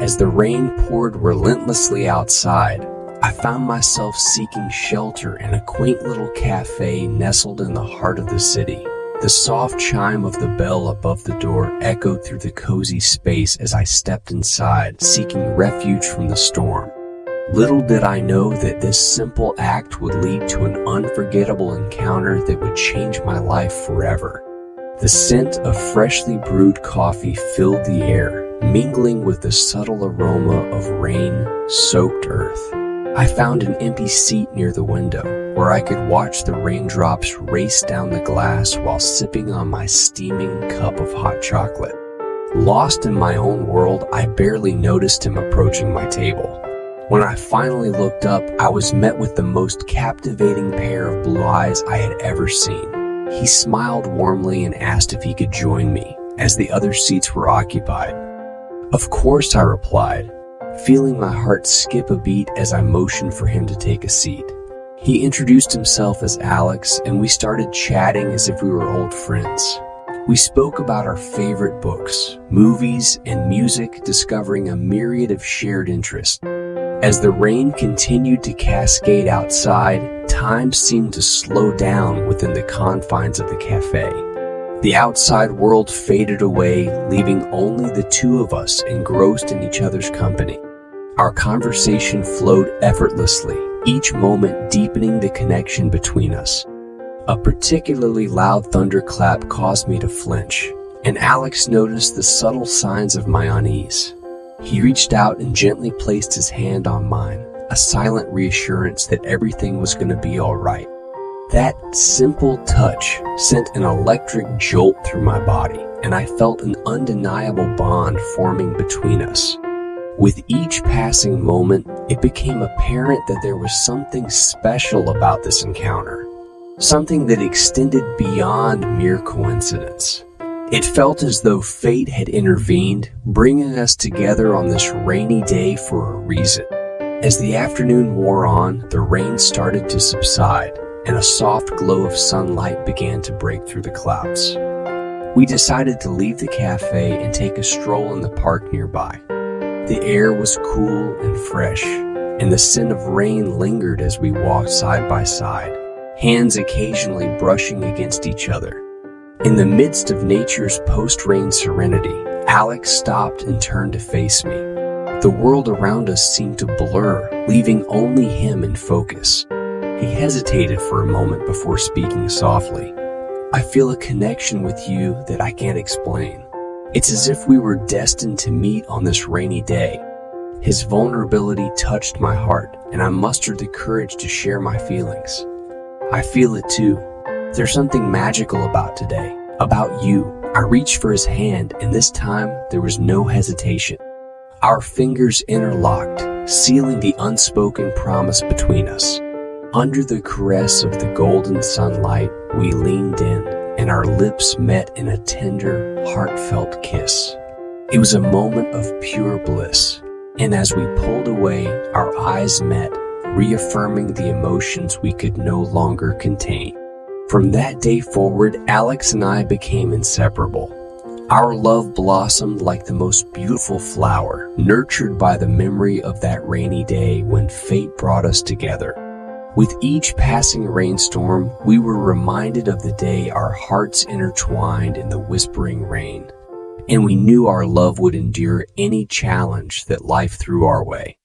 As the rain poured relentlessly outside, I found myself seeking shelter in a quaint little cafe nestled in the heart of the city. The soft chime of the bell above the door echoed through the cozy space as I stepped inside, seeking refuge from the storm. Little did I know that this simple act would lead to an unforgettable encounter that would change my life forever. The scent of freshly brewed coffee filled the air, mingling with the subtle aroma of rain-soaked earth. I found an empty seat near the window, where I could watch the raindrops race down the glass while sipping on my steaming cup of hot chocolate. Lost in my own world, I barely noticed him approaching my table. When I finally looked up, I was met with the most captivating pair of blue eyes I had ever seen. He smiled warmly and asked if he could join me, as the other seats were occupied. Of course, I replied, feeling my heart skip a beat as I motioned for him to take a seat. He introduced himself as Alex, and we started chatting as if we were old friends. We spoke about our favorite books, movies, and music, discovering a myriad of shared interests. As the rain continued to cascade outside, time seemed to slow down within the confines of the cafe. The outside world faded away, leaving only the two of us engrossed in each other's company. Our conversation flowed effortlessly, each moment deepening the connection between us. A particularly loud thunderclap caused me to flinch, and Alex noticed the subtle signs of my unease. He reached out and gently placed his hand on mine, a silent reassurance that everything was going to be all right. That simple touch sent an electric jolt through my body, and I felt an undeniable bond forming between us. With each passing moment, it became apparent that there was something special about this encounter, something that extended beyond mere coincidence. It felt as though fate had intervened, bringing us together on this rainy day for a reason. As the afternoon wore on, the rain started to subside, and a soft glow of sunlight began to break through the clouds. We decided to leave the cafe and take a stroll in the park nearby. The air was cool and fresh, and the scent of rain lingered as we walked side by side, hands occasionally brushing against each other. In the midst of nature's post-rain serenity, Alex stopped and turned to face me. The world around us seemed to blur, leaving only him in focus. He hesitated for a moment before speaking softly. "I feel a connection with you that I can't explain. It's as if we were destined to meet on this rainy day." His vulnerability touched my heart, and I mustered the courage to share my feelings. "I feel it too. There's something magical about today, about you." I reached for his hand, and this time there was no hesitation. Our fingers interlocked, sealing the unspoken promise between us. Under the caress of the golden sunlight, we leaned in, and our lips met in a tender, heartfelt kiss. It was a moment of pure bliss, and as we pulled away, our eyes met, reaffirming the emotions we could no longer contain. From that day forward, Alex and I became inseparable. Our love blossomed like the most beautiful flower, nurtured by the memory of that rainy day when fate brought us together. With each passing rainstorm, we were reminded of the day our hearts intertwined in the whispering rain, and we knew our love would endure any challenge that life threw our way.